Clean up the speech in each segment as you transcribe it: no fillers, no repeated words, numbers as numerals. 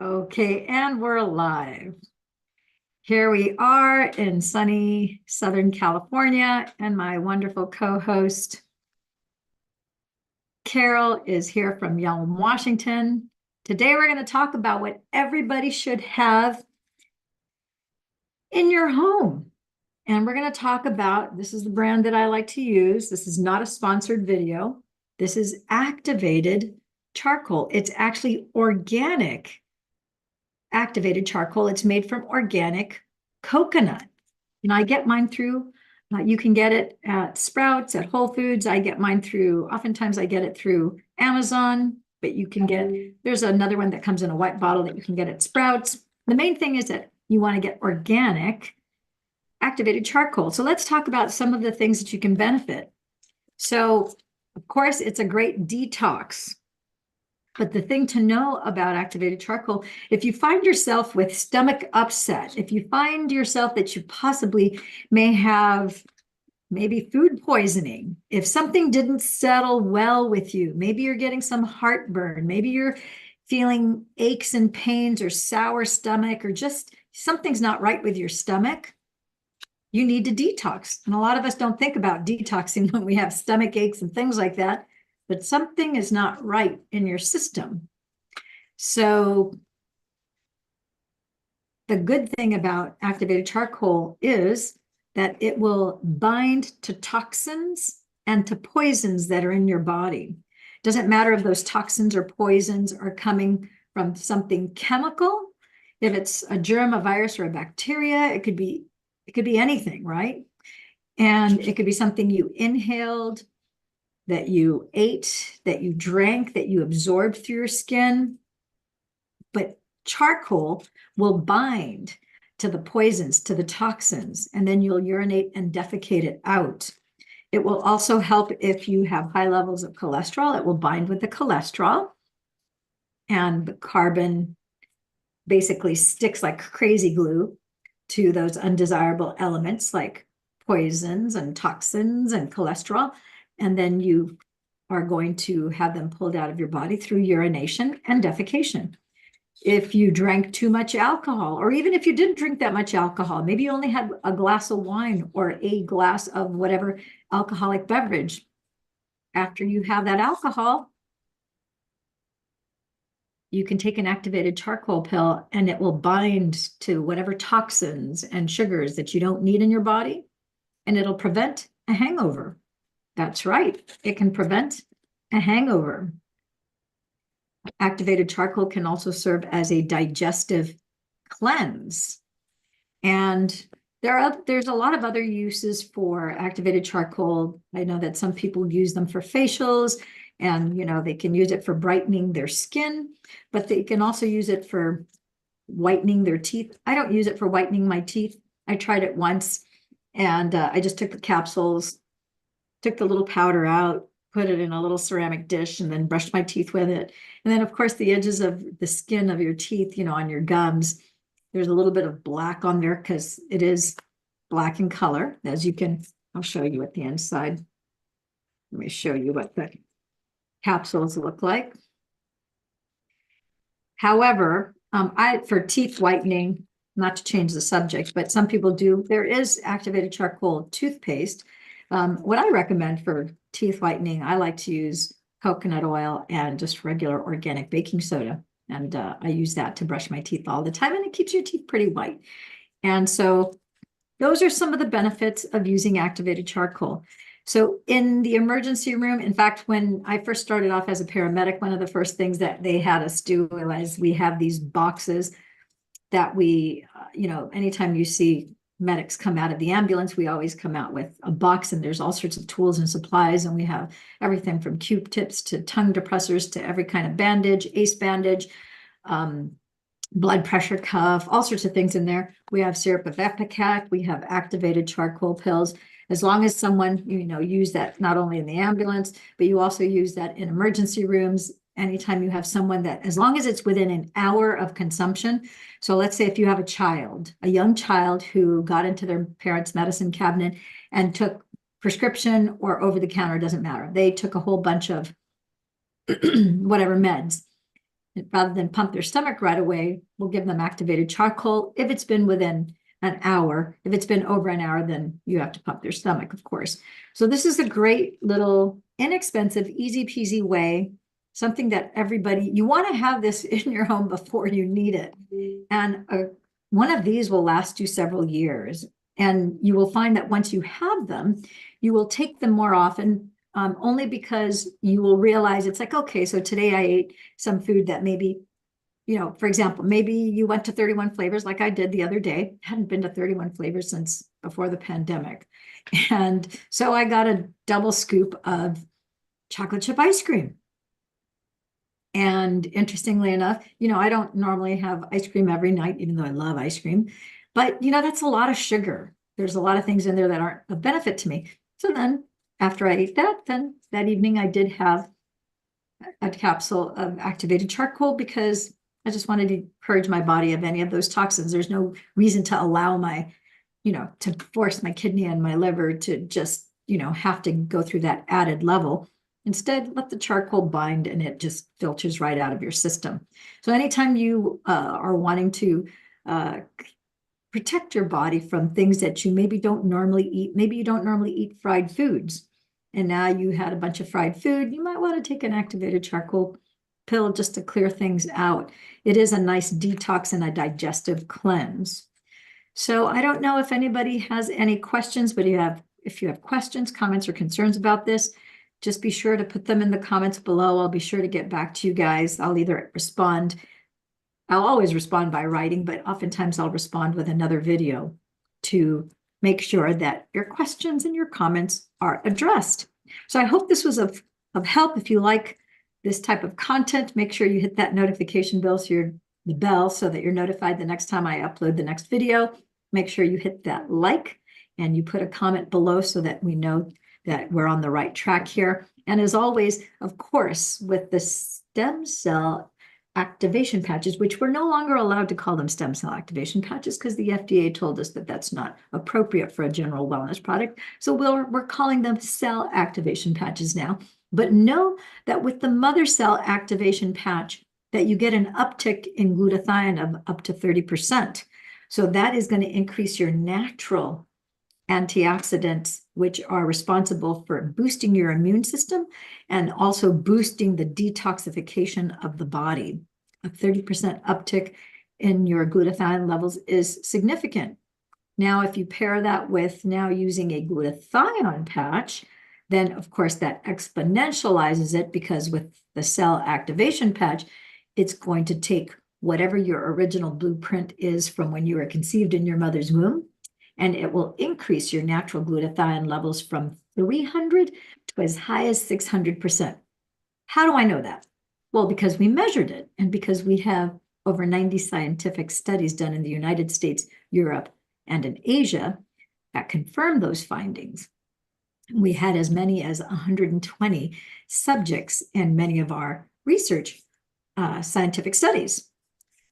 Okay, and we're live. Here we are in sunny Southern California, and my wonderful co-host Carol is here from Yelm, Washington. Today we're going to talk about what everybody should have in your home. And we're going to talk about, this is the brand that I like to use. This is not a sponsored video. This is activated charcoal. It's actually organic activated charcoal. It's made from organic coconut. And I get mine through, you can get it at Sprouts, at Whole Foods. I get mine through, oftentimes I get it through Amazon, but you can get, there's another one that comes in a white bottle that you can get at Sprouts. The main thing is that you want to get organic activated charcoal. So let's talk about some of the things that you can benefit. So, of course, it's a great detox. But the thing to know about activated charcoal, if you find yourself with stomach upset, if you find yourself that you possibly may have maybe food poisoning, if something didn't settle well with you, maybe you're getting some heartburn, maybe you're feeling aches and pains or sour stomach, or just something's not right with your stomach, you need to detox. And a lot of us don't think about detoxing when we have stomach aches and things like that, but something is not right in your system. So the good thing about activated charcoal is that it will bind to toxins and to poisons that are in your body. Doesn't matter if those toxins or poisons are coming from something chemical, if it's a germ, a virus, or a bacteria, it could be anything, right? And it could be something you inhaled, that you ate, that you drank, that you absorbed through your skin. But charcoal will bind to the poisons, to the toxins, and then you'll urinate and defecate it out. It will also help if you have high levels of cholesterol. It will bind with the cholesterol, and the carbon basically sticks like crazy glue to those undesirable elements like poisons and toxins and cholesterol. And then you are going to have them pulled out of your body through urination and defecation. If you drank too much alcohol, or even if you didn't drink that much alcohol, maybe you only had a glass of wine or a glass of whatever alcoholic beverage, after you have that alcohol, you can take an activated charcoal pill and it will bind to whatever toxins and sugars that you don't need in your body, and it'll prevent a hangover. That's right, it can prevent a hangover. Activated charcoal can also serve as a digestive cleanse. And there's a lot of other uses for activated charcoal. I know that some people use them for facials, and they can use it for brightening their skin, but they can also use it for whitening their teeth. I don't use it for whitening my teeth. I tried it once, and I just took the capsules, took the little powder out, put it in a little ceramic dish, and then brushed my teeth with it. And then, of course, the edges of the skin of your teeth, on your gums, there's a little bit of black on there because it is black in color, as you can, I'll show you at the inside. Let me show you what the capsules look like. However, for teeth whitening, not to change the subject, but some people do, there is activated charcoal toothpaste. What I recommend for teeth whitening, I like to use coconut oil and just regular organic baking soda. And I use that to brush my teeth all the time, and it keeps your teeth pretty white. And so those are some of the benefits of using activated charcoal. So in the emergency room, in fact, when I first started off as a paramedic, one of the first things that they had us do was we have these boxes that we, anytime you see medics come out of the ambulance, we always come out with a box, and there's all sorts of tools and supplies, and we have everything from Q-tips to tongue depressors to every kind of bandage, ACE bandage, blood pressure cuff, all sorts of things in there. We have syrup of Ipecac, we have activated charcoal pills. As long as someone, use that not only in the ambulance, but you also use that in emergency rooms. Anytime you have someone that, as long as it's within an hour of consumption. So let's say if you have a young child who got into their parents' medicine cabinet and took prescription or over the counter, doesn't matter. They took a whole bunch of whatever meds. rather than pump their stomach right away, we'll give them activated charcoal if it's been within an hour. If it's been over an hour, then you have to pump their stomach, of course. So this is a great little inexpensive, easy peasy way, something that everybody, you want to have this in your home before you need it. And one of these will last you several years. And you will find that once you have them, you will take them more often, only because you will realize it's like, okay, so today I ate some food that maybe, for example, maybe you went to 31 flavors like I did the other day. Hadn't been to 31 flavors since before the pandemic. And so I got a double scoop of chocolate chip ice cream. And interestingly enough, I don't normally have ice cream every night, even though I love ice cream. But, that's a lot of sugar. There's a lot of things in there that aren't of benefit to me. So then after I ate that, then that evening I did have a capsule of activated charcoal because I just wanted to purge my body of any of those toxins. There's no reason to allow to force my kidney and my liver to just, have to go through that added level. Instead, let the charcoal bind and it just filters right out of your system. So anytime you are wanting to protect your body from things that you maybe don't normally eat, maybe you don't normally eat fried foods, and now you had a bunch of fried food, you might want to take an activated charcoal pill just to clear things out. It is a nice detox and a digestive cleanse. So I don't know if anybody has any questions, but if you have questions, comments, or concerns about this, just be sure to put them in the comments below. I'll be sure to get back to you guys. I'll always respond by writing, but oftentimes I'll respond with another video to make sure that your questions and your comments are addressed. So I hope this was of help. If you like this type of content, make sure you hit that notification bell so that you're notified the next time I upload the next video. Make sure you hit that like and you put a comment below so that we know that we're on the right track here. And as always, of course, with the stem cell activation patches, which we're no longer allowed to call them stem cell activation patches because the FDA told us that that's not appropriate for a general wellness product. So we're calling them cell activation patches now. But know that with the mother cell activation patch, that you get an uptick in glutathione of up to 30%. So that is going to increase your natural antioxidants, which are responsible for boosting your immune system and also boosting the detoxification of the body. A 30% uptick in your glutathione levels is significant. Now, if you pair that with now using a glutathione patch, then of course that exponentializes it, because with the cell activation patch, it's going to take whatever your original blueprint is from when you were conceived in your mother's womb, and it will increase your natural glutathione levels from 300 to as high as 600%. How do I know that? Well, because we measured it, and because we have over 90 scientific studies done in the United States, Europe, and in Asia that confirm those findings. We had as many as 120 subjects in many of our research scientific studies.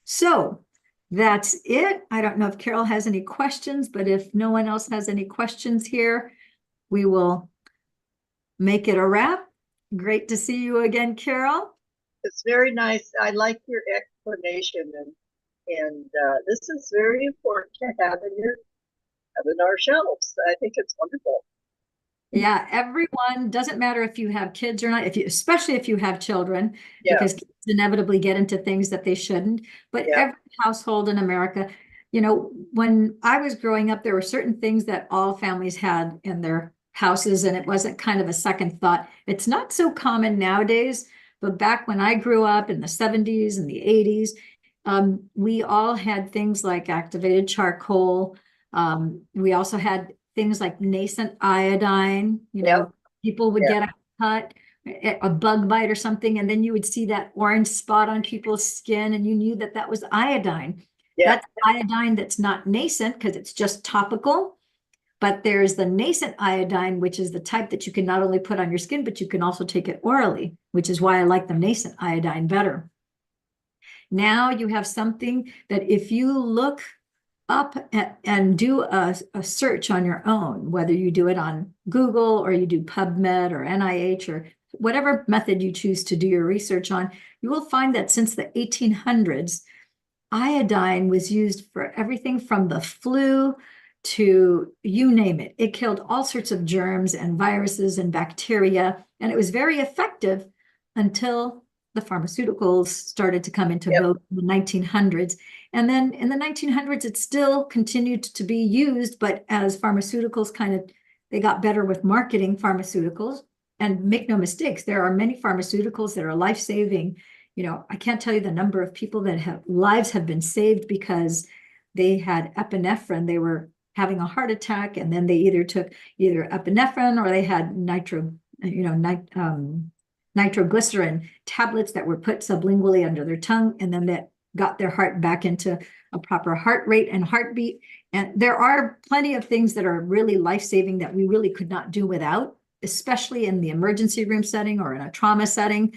So that's it. I don't know if Carol has any questions, but if no one else has any questions here, we will make it a wrap. Great to see you again, Carol. It's very nice. I like your explanation, and this is very important to have in our shelves. I think it's wonderful. Yeah, everyone, doesn't matter if you have kids or not, especially if you have children, because kids inevitably get into things that they shouldn't. But every household in America, when I was growing up, there were certain things that all families had in their houses, and it wasn't kind of a second thought. It's not so common nowadays, but back when I grew up in the 70s and the 80s, we all had things like activated charcoal. We also had things like nascent iodine. People would get a cut, a bug bite or something, and then you would see that orange spot on people's skin, and you knew that that was iodine. That's iodine that's not nascent because it's just topical. But there's the nascent iodine, which is the type that you can not only put on your skin, but you can also take it orally, which is why I like the nascent iodine better. Now you have something that if you look up and do a search on your own, whether you do it on Google or you do PubMed or NIH or whatever method you choose to do your research on, you will find that since the 1800s, iodine was used for everything from the flu to you name it. It killed all sorts of germs and viruses and bacteria, and it was very effective until the pharmaceuticals started to come into vogue in the 1900s. And then in the 1900s, it still continued to be used, but as pharmaceuticals they got better with marketing pharmaceuticals. And make no mistakes, there are many pharmaceuticals that are life-saving. I can't tell you the number of people that lives have been saved because they had epinephrine. They were having a heart attack, and then they either took epinephrine or they had nitroglycerin tablets that were put sublingually under their tongue, and then that got their heart back into a proper heart rate and heartbeat. And there are plenty of things that are really life-saving that we really could not do without, especially in the emergency room setting or in a trauma setting.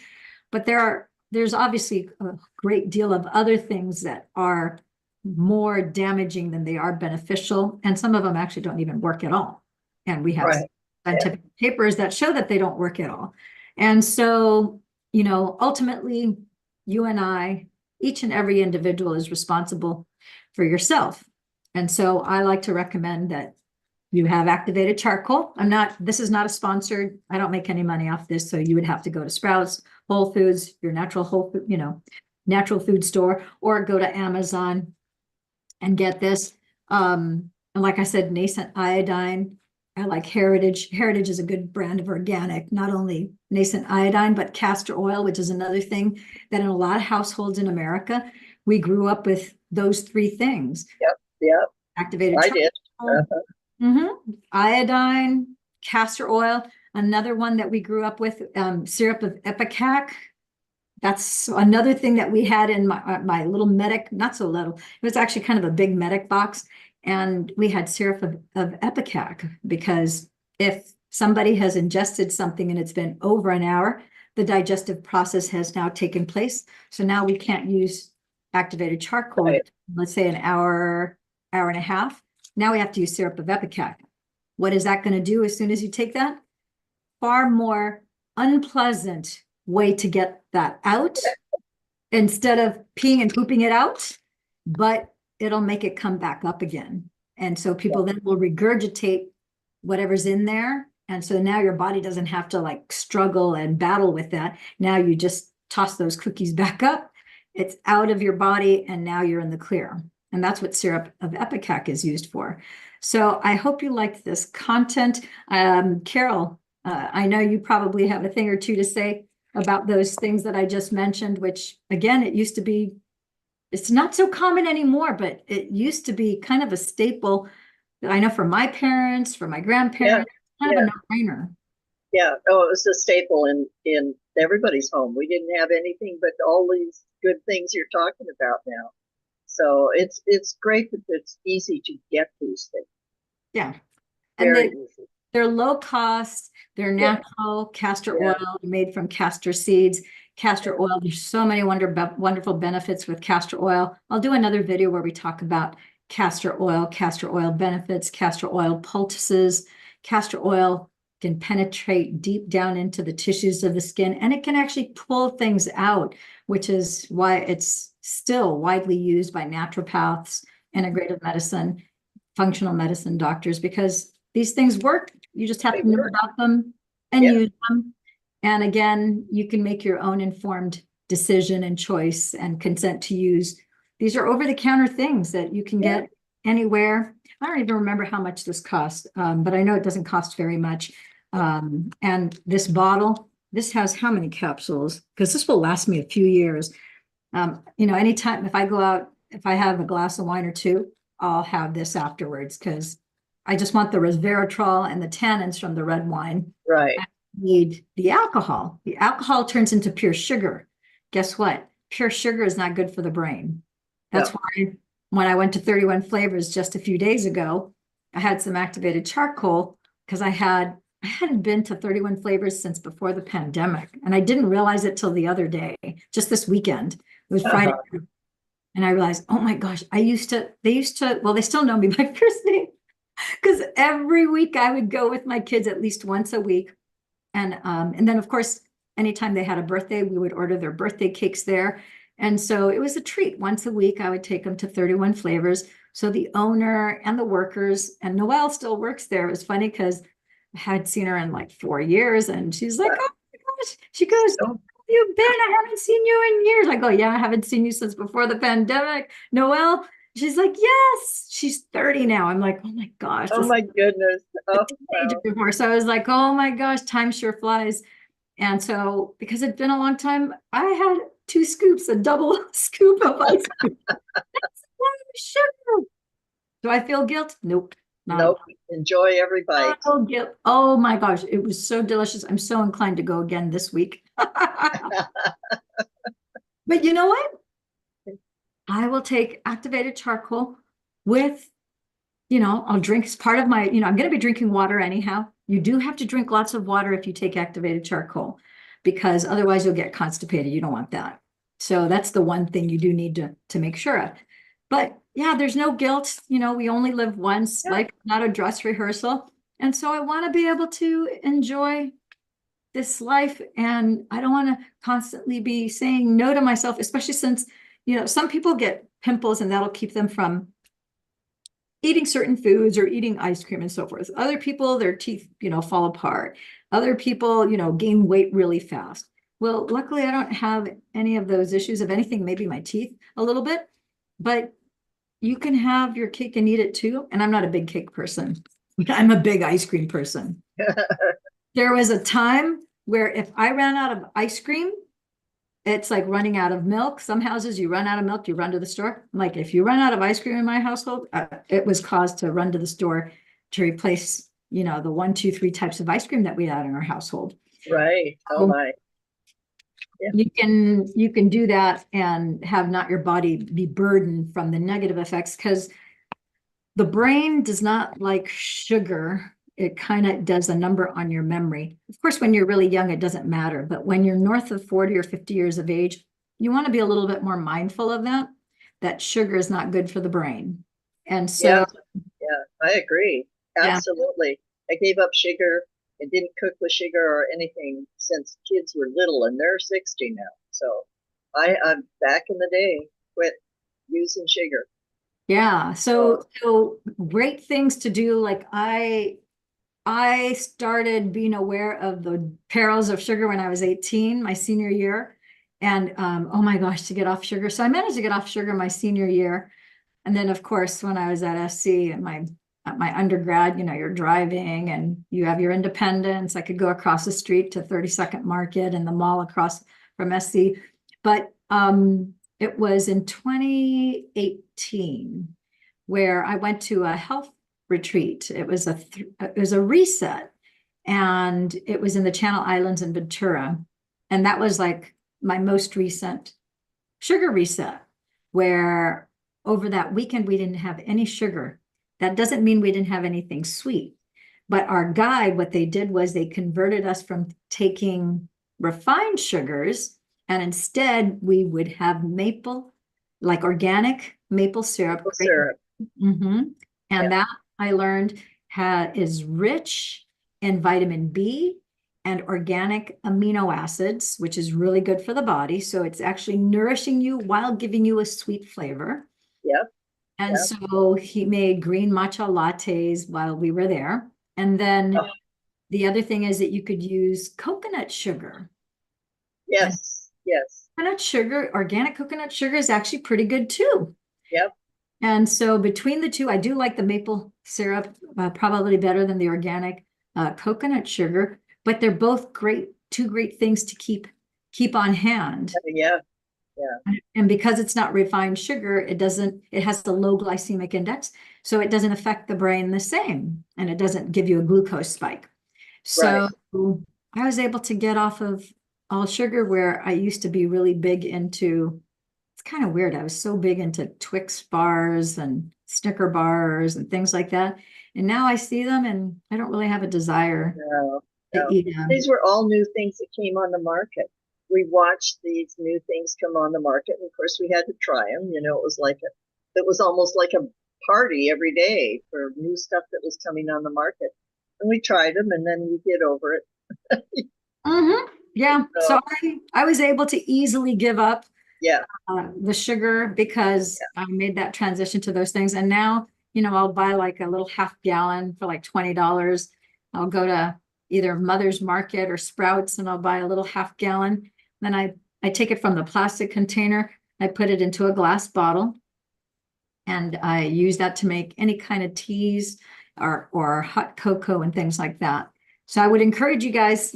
But there's obviously a great deal of other things that are more damaging than they are beneficial. And some of them actually don't even work at all. And we have scientific papers that show that they don't work at all. And so, ultimately, you and I, each and every individual is responsible for yourself. And so I like to recommend that you have activated charcoal. This is not a sponsored, I don't make any money off this. So you would have to go to Sprouts, Whole Foods, your natural natural food store, or go to Amazon and get this. And like I said, Nascent Iodine. I like Heritage. Heritage is a good brand of organic, not only Nascent Iodine, but castor oil, which is another thing that in a lot of households in America, we grew up with those three things. Yep. Activated I did. Iodine, castor oil. Another one that we grew up with, syrup of Ipecac. That's another thing that we had in my little medic, not so little. It was actually kind of a big medic box. And we had syrup of Ipecac because if somebody has ingested something and it's been over an hour, the digestive process has now taken place. So now we can't use activated charcoal, let's say an hour and a half. Now we have to use syrup of Ipecac. What is that going to do as soon as you take that? Far more unpleasant way to get that out instead of peeing and pooping it out, but it'll make it come back up again. And so people then will regurgitate whatever's in there. And so now your body doesn't have to struggle and battle with that. Now you just toss those cookies back up. It's out of your body and now you're in the clear. And that's what syrup of Ipecac is used for. So I hope you liked this content. Carol, I know you probably have a thing or two to say about those things that I just mentioned, which again, it's not so common anymore, but it used to be kind of a staple that I know for my parents, for my grandparents, kind of a no-brainer. Yeah. Oh, it was a staple in everybody's home. We didn't have anything but all these good things you're talking about now. So it's great that it's easy to get these things. Yeah. Very And easy. they're low cost, they're natural, castor oil made from castor seeds. Castor oil, there's so many wonderful benefits with castor oil. I'll do another video where we talk about castor oil benefits, castor oil poultices. Castor oil can penetrate deep down into the tissues of the skin, and it can actually pull things out, which is why it's still widely used by naturopaths, integrative medicine, functional medicine doctors, because these things work. You just have to know about them and use them. And again, you can make your own informed decision and choice and consent to use. These are over-the-counter things that you can get anywhere. I don't even remember how much this costs, but I know it doesn't cost very much. And this bottle, this has how many capsules? Because this will last me a few years. Anytime if I go out, if I have a glass of wine or two, I'll have this afterwards because I just want the resveratrol and the tannins from the red wine. Right. Need the alcohol. The alcohol turns into pure sugar. Guess what? Pure sugar is not good for the brain. That's why when I went to 31 Flavors just a few days ago, I had some activated charcoal because I hadn't been to 31 Flavors since before the pandemic. And I didn't realize it till the other day, just this weekend. It was Friday. And I realized, oh my gosh, they still know me by first name because every week I would go with my kids at least once a week. And then, of course, anytime they had a birthday, we would order their birthday cakes there. And so it was a treat. Once a week, I would take them to 31 Flavors. So the owner and the workers, and Noelle still works there. It was funny because I had seen her in like 4 years, and she's like, oh my gosh. She goes, Oh, you been? I haven't seen you in years. I go, yeah, I haven't seen you since before the pandemic. Noelle, she's like, yes. She's 30 now. I'm like, oh my gosh, oh this my goodness. is Oh, a teenager wow. before. So I was like, oh my gosh, time sure flies. And so because it'd been a long time, I had 2 scoops, a double scoop of ice cream. That's a lot of sugar. Do I feel guilt? Nope, not at Nope. Enjoy every bite. all. Guilt. Oh my gosh, it was so delicious. I'm so inclined to go again this week. But you know what? I will take activated charcoal with, I'll drink as part of my, I'm going to be drinking water anyhow. You do have to drink lots of water if you take activated charcoal, because otherwise you'll get constipated. You don't want that. So that's the one thing you do need to make sure of. But yeah, there's no guilt. We only live once, Yeah. like not a dress rehearsal. And so I want to be able to enjoy this life. And I don't want to constantly be saying no to myself, especially since, some people get pimples and that'll keep them from eating certain foods or eating ice cream and so forth. Other people, their teeth, fall apart. Other people, gain weight really fast. Well, luckily, I don't have any of those issues. If anything, maybe my teeth a little bit, but you can have your cake and eat it too. And I'm not a big cake person. I'm a big ice cream person. There was a time where if I ran out of ice cream, it's like running out of milk. Some houses, you run out of milk, you run to the store. Like if you run out of ice cream in my household, it was cause to run to the store to replace, the 1, 2, 3 types of ice cream that we had in our household. Right. Oh So my. Yeah. you can do that and have not your body be burdened from the negative effects, because the brain does not like sugar. It kind of does a number on your memory. Of course, when you're really young, it doesn't matter. But when you're north of 40 or 50 years of age, you want to be a little bit more mindful of that sugar is not good for the brain. And Yeah. so, Yeah. I agree. yeah, Absolutely. I gave up sugar and didn't cook with sugar or anything since kids were little, and they're 60 now. So I'm back in the day, quit using sugar. yeah. So So great things to do. Like I started being aware of the perils of sugar when I was 18, my senior year. And oh my gosh, to get off sugar. So I managed to get off sugar my senior year. And then, of course, when I was at SC and at my undergrad, you're driving and you have your independence. I could go across the street to 32nd Market and the mall across from SC. But it was in 2018 where I went to a health retreat. It was a reset, and it was in the Channel Islands in Ventura, and that was like my most recent sugar reset, where over that weekend we didn't have any sugar. That doesn't mean we didn't have anything sweet, but our guide, what they did was they converted us from taking refined sugars, and instead we would have maple, like organic maple syrup. syrup. Mm-hmm. Yeah. And that I learned is rich in vitamin B and organic amino acids, which is really good for the body. So it's actually nourishing you while giving you a sweet flavor. Yep. And Yep. so he made green matcha lattes while we were there. And then Oh, the other thing is that you could use coconut sugar. And yes. Yes. coconut sugar, organic coconut sugar is actually pretty good too. Yep. And so between the two, I do like the maple syrup, probably better than the organic coconut sugar, but they're both two great things to keep on hand. Yeah. Yeah. And because it's not refined sugar, it has the low glycemic index, so it doesn't affect the brain the same, and it doesn't give you a glucose spike. Right. So I was able to get off of all sugar, where I used to be really big into, it's kind of weird. I was so big into Twix bars and Snicker bars and things like that. And now I see them and I don't really have a desire No. to No. eat them. These were all new things that came on the market. We watched these new things come on the market, and of course we had to try them. It was almost like a party every day for new stuff that was coming on the market. And we tried them, and then we get over it. Mm-hmm. Yeah. So So, I was able to easily give up yeah, the sugar because I made that transition to those things. And now, I'll buy like a little half gallon for like $20. I'll go to either Mother's Market or Sprouts and I'll buy a little half gallon. Then I take it from the plastic container, I put it into a glass bottle, and I use that to make any kind of teas or hot cocoa and things like that. So I would encourage you guys,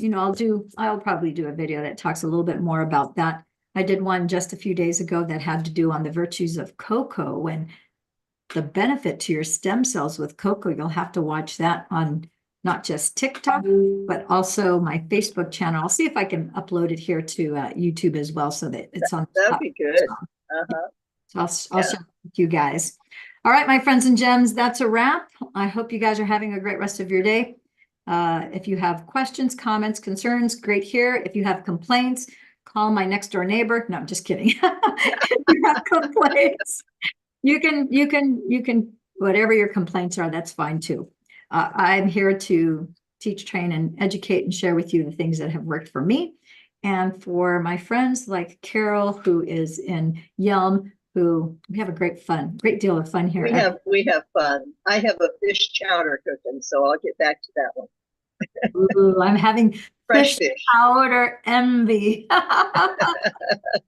I'll probably do a video that talks a little bit more about that. I did one just a few days ago that had to do on the virtues of cocoa and the benefit to your stem cells with cocoa. You'll have to watch that on not just TikTok, but also my Facebook channel. I'll see if I can upload it here to YouTube as well so that it's on that'd top. be good. Uh-huh. So I'll Yeah. share with you guys. All right, my friends and gems, that's a wrap. I hope you guys are having a great rest of your day. If you have questions, comments, concerns, great here. If you have complaints, call my next door neighbor. No, I'm just kidding. If you have complaints, you can, whatever your complaints are, that's fine too. I'm here to teach, train, and educate and share with you the things that have worked for me. And for my friends like Carol, who is in Yelm, who we have a great deal of fun here. We have fun. I have a fish chowder cooking, so I'll get back to that one. Ooh, I'm having Fresh fish fish. powder envy.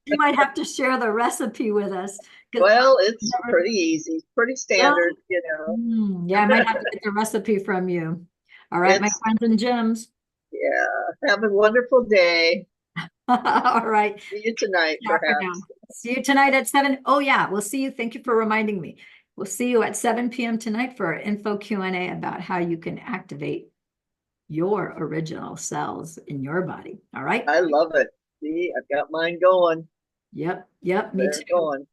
You might have to share the recipe with us. Well, it's pretty easy, pretty standard, Yeah, I might have to get the recipe from you. All right, my friends and gems. Yeah. Have a wonderful day. All right. See you tonight, Ciao for now. perhaps. See you tonight at 7. Oh, yeah, we'll see you. Thank you for reminding me. We'll see you at 7 p.m. tonight for our info Q&A about how you can activate your original cells in your body. All right. I love it. See, I've got mine going. Yep. Me They're too. going.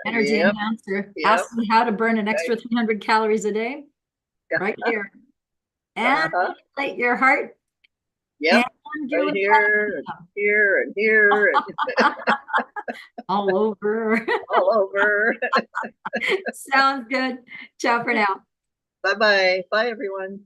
Energy Yep. enhancer. Yep. Ask me how to burn an extra 300 calories a day. Right here. And regulate your heart. Yep. And your Right here, and here, and here, and all over. all over. Sounds good. Ciao for now. Bye-bye. Bye, everyone.